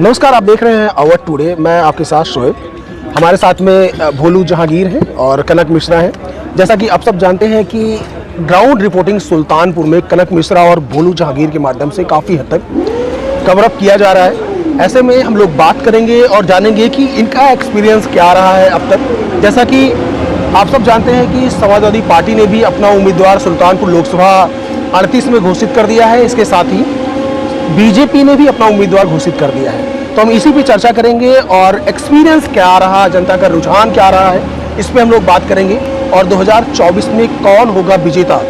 नमस्कार, आप देख रहे हैं अवध टुडे। मैं आपके साथ शोएब। हमारे साथ में भोलू जहांगीर हैं और कनक मिश्रा हैं। जैसा कि आप सब जानते हैं कि ग्राउंड रिपोर्टिंग सुल्तानपुर में कनक मिश्रा और भोलू जहांगीर के माध्यम से काफ़ी हद तक कवरअप किया जा रहा है। ऐसे में हम लोग बात करेंगे और जानेंगे कि इनका एक्सपीरियंस क्या रहा है अब तक। जैसा कि आप सब जानते हैं कि समाजवादी पार्टी ने भी अपना उम्मीदवार सुल्तानपुर लोकसभा 38 में घोषित कर दिया है। इसके साथ ही बीजेपी ने भी अपना उम्मीदवार घोषित कर दिया है। तो हम इसी पे चर्चा करेंगे और एक्सपीरियंस क्या रहा, जनता का रुझान क्या रहा है, इस पे हम लोग बात करेंगे। और 2024 में कौन होगा विजेता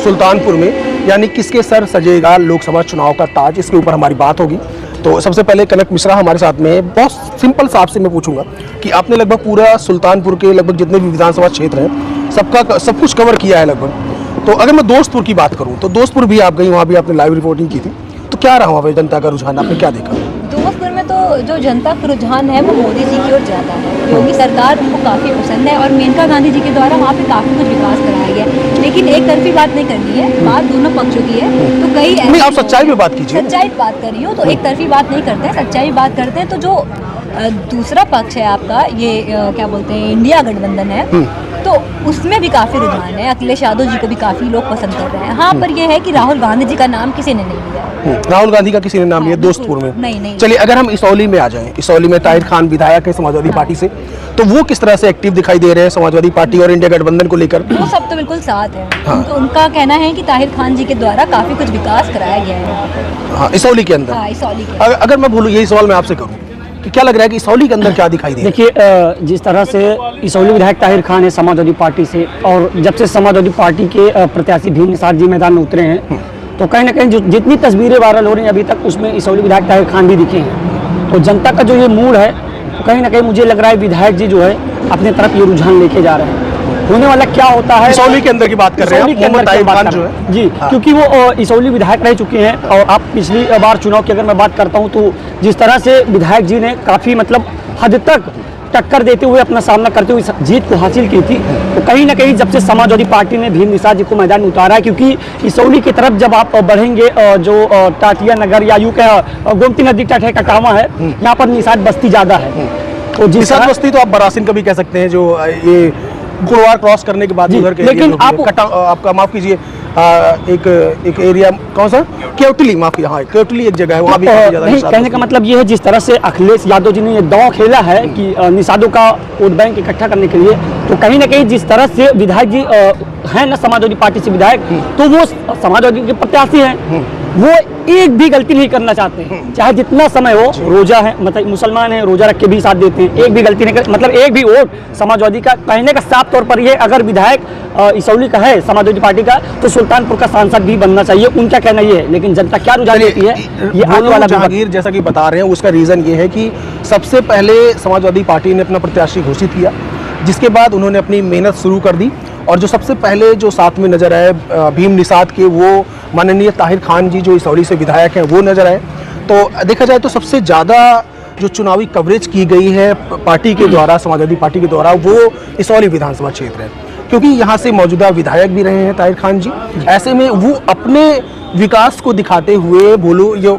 सुल्तानपुर में, यानी किसके सर सजेगा लोकसभा चुनाव का ताज, इसके ऊपर हमारी बात होगी। तो सबसे पहले कनक मिश्रा हमारे साथ में है। बहुत सिंपल सा आपसे मैं पूछूंगा कि आपने लगभग पूरा सुल्तानपुर के लगभग जितने भी विधानसभा क्षेत्र हैं सब कुछ कवर किया है लगभग। तो अगर मैं दोस्तपुर की बात करूँ तो दोस्तपुर भी आप गई, वहाँ भी आपने लाइव रिपोर्टिंग की थी। तो क्या रहा वहाँ पे जनता का रुझान, आपने क्या देखा? दोस्तपुर में तो जो जनता का रुझान है वो मोदी जी की ओर ज़्यादा है। योगी सरकार उनको काफ़ी पसंद है और मेनका गांधी जी के द्वारा वहाँ पे काफ़ी कुछ विकास कराया गया। लेकिन एक तरफी बात नहीं करनी है, बात दोनों पक्षों की है। तो कई नहीं, आप सच्चाई में बात कीजिए। सच्चाई बात कर रही हो तो एक तरफी बात नहीं करते हैं, सच्चाई बात करते हैं। तो जो दूसरा पक्ष है आपका, ये क्या बोलते हैं, इंडिया गठबंधन है, तो उसमें भी काफ़ी रुझान है। अखिलेश यादव जी को भी काफ़ी लोग पसंद कर रहे हैं। हाँ, पर यह है कि राहुल गांधी जी का नाम किसी ने नहीं लिया। राहुल गांधी का किसी ने नाम लिया दोस्तपुर में? नहीं। चलिए, अगर हम इसौली में आ जाएं, इसौली में ताहिर खान विधायक है समाजवादी पार्टी से, तो वो किस तरह से एक्टिव दिखाई दे रहे हैं समाजवादी पार्टी और इंडिया गठबंधन को लेकर? वो सब तो बिल्कुल साथ है। उनका कहना है कि ताहिर खान जी के द्वारा काफ़ी कुछ विकास कराया गया है। हाँ, इसौली के अंदर। हाँ, इसौली के अगर मैं बोलूँ, यही सवाल मैं आपसे करूँ कि क्या लग रहा है कि इसौली के अंदर क्या दिखाई दे? देखिए, जिस तरह से इसौली विधायक ताहिर खान है समाजवादी पार्टी से, और जब से समाजवादी पार्टी के प्रत्याशी भीम निषाद जी मैदान में उतरे हैं, तो कहीं ना कहीं जो जितनी तस्वीरें वायरल हो रही हैं अभी तक, उसमें इसौली विधायक ताहिर खान भी दिखे हैं। तो जनता का जो ये मूड है, तो कहीं ना कहीं मुझे लग रहा है विधायक जी जो है अपने तरफ ये रुझान लेके जा रहे हैं। होने वाला क्या होता है, इसौली के अंदर की बात कर रहे हैं जो है जी। हाँ। क्योंकि वो इसौली विधायक रह चुके हैं। और आप पिछली बार चुनाव की अगर मैं बात करता हूं, तो जिस तरह से विधायक जी ने काफ़ी हद तक टक्कर देते हुए, अपना सामना करते हुए जीत को हासिल की थी, तो कहीं ना कहीं जब से समाजवादी पार्टी ने भीम निषाद जी को मैदान में उतारा है, क्योंकि इसौली की तरफ जब आप बढ़ेंगे, जो टाटिया नगर या यूं कह गोमती नदी तट है, कटावा है, यहाँ पर निषाद बस्ती ज़्यादा है। तो निषाद बस्ती तो आप बरासिन का भी कह सकते हैं, जो ये गुरुवार क्रॉस करने के बाद उधर के, लेकिन आपका माफ कीजिए, एक एरिया कौन सा, केवटली, माफी, हाँ केवटली एक जगह है, वहाँ भी नहीं। कहने का मतलब ये है, जिस तरह से अखिलेश यादव जी ने ये दांव खेला है कि निषादों का वोट बैंक इकट्ठा करने के लिए, तो कहीं ना कहीं जिस तरह से विधायक जी हैं ना समाजवादी पार्टी से विधायक, तो वो समाजवादी के प्रत्याशी हैं, वो एक भी गलती नहीं करना चाहते हैं, चाहे जितना समय हो। रोजा है, मतलब मुसलमान है, रोजा रख के भी साथ देते हैं, एक भी गलती नहीं कर, मतलब एक भी वोट समाजवादी का, कहने का साफ तौर पर ये, अगर विधायक इसौली का है समाजवादी पार्टी का, तो सुल्तानपुर का सांसद भी बनना चाहिए, उनका कहना ये है। लेकिन जनता क्या रुझान देती है, ये आने वाला जहांगीर जैसा कि बता रहे हैं, उसका रीजन ये है कि सबसे पहले समाजवादी पार्टी ने अपना प्रत्याशी घोषित किया, जिसके बाद उन्होंने अपनी मेहनत शुरू कर दी, और जो सबसे पहले जो साथ में नजर आए भीम निषाद के, वो माननीय ताहिर खान जी जो इसौली से विधायक हैं, वो नजर आए। तो देखा जाए तो सबसे ज़्यादा जो चुनावी कवरेज की गई है पार्टी के द्वारा, समाजवादी पार्टी के द्वारा, वो इसौली विधानसभा क्षेत्र है, क्योंकि यहाँ से मौजूदा विधायक भी रहे हैं ताहिर खान जी। ऐसे में वो अपने विकास को दिखाते हुए,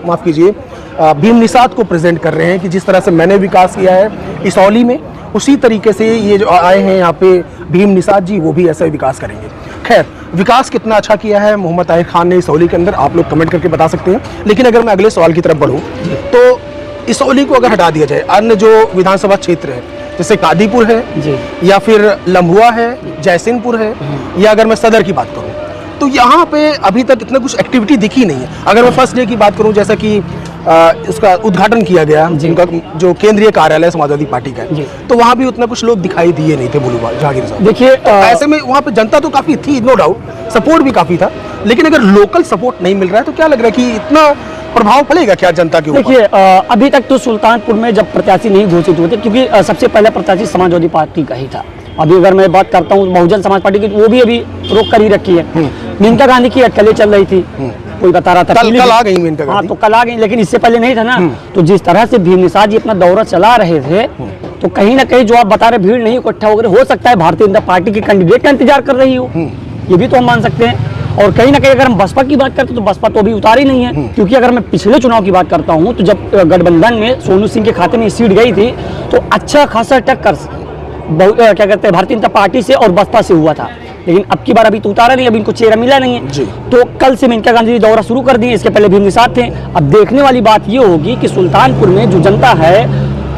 माफ़ कीजिए, भीम निषाद को प्रेजेंट कर रहे हैं कि जिस तरह से मैंने विकास किया है इसौली में, उसी तरीके से ये जो आए हैं यहाँ पे भीम निषाद जी, वो भी ऐसा ही विकास करेंगे। खैर, विकास कितना अच्छा किया है मोहम्मद ताहिर खान ने इसौली के अंदर, आप लोग कमेंट करके बता सकते हैं। लेकिन अगर मैं अगले सवाल की तरफ बढ़ूँ, तो इसौली को अगर हटा दिया जाए, अन्य जो विधानसभा क्षेत्र है, जैसे कादीपुर है जी, या फिर लम्हुआ है, जयसिंहपुर है, या अगर मैं सदर की बात करूँ, तो यहाँ पे अभी तक इतना कुछ एक्टिविटी दिखी नहीं है। अगर मैं फर्स्ट डे की बात करूँ, जैसा कि इसका उद्घाटन किया गया जिनका जो केंद्रीय कार्यालय समाजवादी पार्टी का है, तो वहाँ भी उतना कुछ लोग दिखाई दिए नहीं थे भोलू जहांगीर साहब। देखिए, ऐसे में वहाँ पे जनता तो काफी थी, नो डाउट, सपोर्ट भी काफी था, लेकिन अगर लोकल सपोर्ट नहीं मिल रहा है तो क्या लग रहा है कि इतना प्रभाव पड़ेगा क्या जनता के ऊपर? देखिए, अभी तक तो सुल्तानपुर में जब प्रत्याशी नहीं घोषित हुए थे, क्योंकि सबसे पहला प्रत्याशी समाजवादी पार्टी का ही था। अभी अगर मैं बात करता हूँ बहुजन समाज पार्टी की, वो भी अभी रोक कर ही रखी है। मेनका गांधी की अटकलें चल रही थी, कोई बता रहा था कल आ गई मेनका गांधी। हाँ, तो कल आ गई, लेकिन इससे पहले नहीं था ना। तो जिस तरह से भीम निषाद जी अपना दौरा चला रहे थे, तो कहीं ना कहीं जो आप बता रहे भीड़ नहीं इकट्ठा हो सकता है भारतीय जनता पार्टी के कैंडिडेट का इंतजार कर रही हो, ये भी तो हम मान सकते हैं। और कहीं ना कहीं अगर हम बसपा की बात करते तो बसपा तो अभी उतारी नहीं है, क्योंकि अगर मैं पिछले चुनाव की बात करता हूं तो जब गठबंधन में सोनू सिंह के खाते में सीट गई थी तो अच्छा खासा टक्कर क्या कहते हैं भारतीय जनता पार्टी से और बसपा से हुआ था, लेकिन अब की बार अभी तो उतारा नहीं, अभी इनको चेहरा मिला नहीं है जी। तो कल से मेनका गांधी दौरा शुरू कर दिए, इसके पहले भीम निषाद थे। अब देखने वाली बात ये होगी कि सुल्तानपुर में जो जनता है,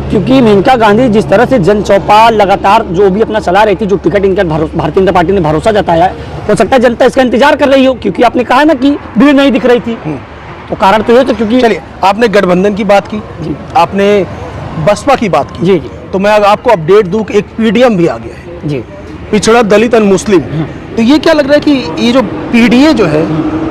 क्योंकि मेनका गांधी जिस तरह से जन चौपाल लगातार जो भी अपना चला रही थी, जो टिकट इनका भारतीय जनता पार्टी ने भरोसा जताया है, हो सकता है जनता इसका इंतजार कर रही हो, क्योंकि आपने कहा ना कि भीड़ नहीं दिख रही थी, तो कारण तो ये तो क्योंकि चलिए, आपने गठबंधन की बात की, आपने बसपा की बात की, जी तो मैं आपको अपडेट दूं कि एक पीडीएम भी आ गया है, जी पिछड़ा दलित एंड मुस्लिम। तो ये क्या लग रहा है कि ये जो पीडीए जो है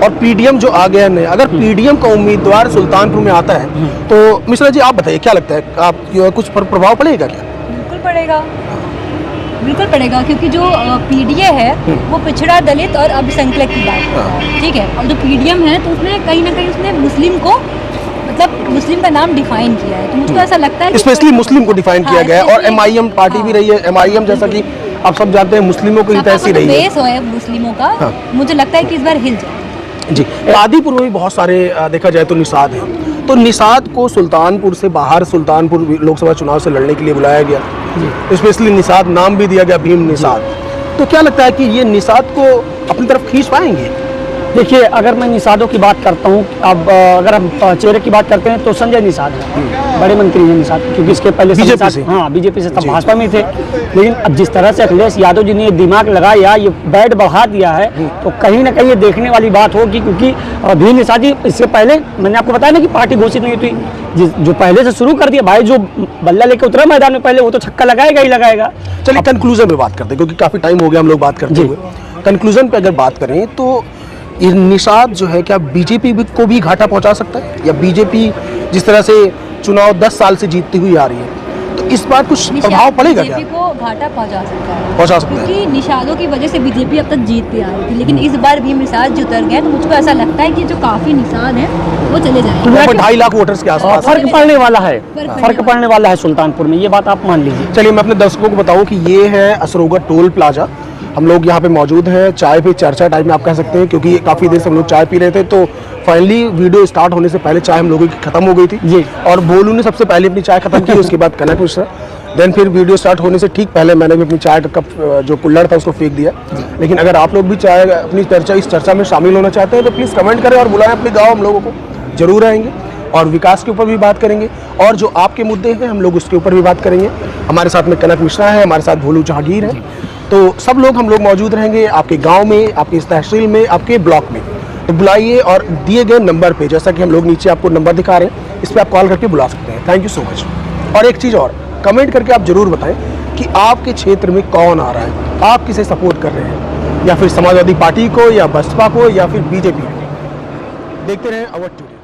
और पीडीएम जो आ गया है, अगर पीडीएम का उम्मीदवार सुल्तानपुर में आता है तो मिश्रा जी आप बताइए क्या लगता है, आप कुछ प्रभाव पड़ेगा क्या? बिल्कुल पड़ेगा, बिल्कुल पड़ेगा, क्योंकि जो पीडीए है वो पिछड़ा दलित और अल्पसंख्यक की बात करता है, ठीक है, और जो पीडीएम है तो उसने कहीं ना कहीं उसने मुस्लिम को, मतलब मुस्लिम का नाम डिफाइन किया है, तो मुझको ऐसा लगता है स्पेशली मुस्लिम को डिफाइन किया गया है। और एमआईएम पार्टी भी रही है, एमआईएम जैसा कि आप सब जानते हैं मुस्लिमों की तैसी रही है, बेस है मुस्लिमों का। मुझे लगता है कि इस बार हिल जाए जी। आदिपुर में भी बहुत सारे देखा जाए तो निषाद हैं, तो निषाद को सुल्तानपुर से बाहर सुल्तानपुर लोकसभा चुनाव से लड़ने के लिए बुलाया गया, स्पेशली निषाद नाम भी दिया गया, भीम निषाद। तो क्या लगता है कि ये निषाद को अपनी तरफ खींच पाएंगे? देखिए, अगर मैं निषादों की बात करता हूँ, अब अगर हम चेहरे की बात करते हैं तो संजय निषाद है, बड़े मंत्री हैं निषाद, क्योंकि इसके पहले बीजेपी से, हाँ बीजेपी से तब भाजपा में थे, लेकिन अब जिस तरह से अखिलेश यादव जी ने दिमाग लगाया, ये बैट बढ़ा दिया है, तो कहीं ना कहीं ये देखने वाली बात होगी, क्योंकि भीम निषाद जी इससे पहले मैंने आपको बताया ना कि पार्टी घोषित नहीं हुई, जो पहले से शुरू कर दिया भाई, जो बल्ला लेके उतरा मैदान में पहले वो तो छक्का लगाएगा ही लगाएगा। चलिए कंक्लूजन पे बात करते हैं, क्योंकि काफी टाइम हो गया हम लोग बात करते हुए। कंक्लूजन पे अगर बात करें तो ये निषाद जो है क्या बीजेपी को भी घाटा पहुंचा सकता है, या बीजेपी जिस तरह से चुनाव 10 साल से जीतती हुई आ रही है तो इस बार कुछ प्रभाव पड़ेगा क्या? बीजेपी को घाटा पहुंचा सकता है, पहुंचा सकता है, क्योंकि निषादों की वजह से बीजेपी अब तक जीतती आ रही थी, लेकिन इस बार भीम निषाद जो उतर गए तो मुझको ऐसा लगता है कि जो काफी निषाद हैं वो चले जाएंगे। 2.5 लाख वोटर्स के आसपास फर्क पड़ने वाला है, फर्क पड़ने वाला है सुल्तानपुर में, ये बात आप मान लीजिए। चलिए मैं अपने दर्शकों को बताऊं कि ये है असरोगा टोल प्लाजा, हम लोग यहाँ पे मौजूद हैं, चाय पे चर्चा टाइम में आप कह सकते हैं, क्योंकि काफ़ी देर से हम लोग चाय पी रहे थे, तो फाइनली वीडियो स्टार्ट होने से पहले चाय हम लोगों की खत्म हो गई थी जी। और बोलू ने सबसे पहले अपनी चाय खत्म की, उसके बाद कनक मिश्रा, देन फिर वीडियो स्टार्ट होने से ठीक पहले मैंने भी अपनी चाय का कप जो कुल्हड़ था उसको फेंक दिया। लेकिन अगर आप लोग भी चाय अपनी इस चर्चा में शामिल होना चाहते हैं तो प्लीज़ कमेंट करें और बुलाएं अपने गाँव, हम लोगों को जरूर आएंगे और विकास के ऊपर भी बात करेंगे, और जो आपके मुद्दे हैं हम लोग उसके ऊपर भी बात करेंगे। हमारे साथ में कनक मिश्रा है, हमारे साथ भोलू जहांगीर है, तो सब लोग हम लोग मौजूद रहेंगे आपके गांव में, आपके इस तहसील में, आपके ब्लॉक में। तो बुलाइए और दिए गए नंबर पे, जैसा कि हम लोग नीचे आपको नंबर दिखा रहे हैं, इस पर आप कॉल करके बुला सकते हैं। Thank you so much. और एक चीज़ और, कमेंट करके आप जरूर बताएं कि आपके क्षेत्र में कौन आ रहा है, आप किसे सपोर्ट कर रहे हैं, या फिर समाजवादी पार्टी को, या बसपा को, या फिर बीजेपी को। देखते रहें अवर टुडे।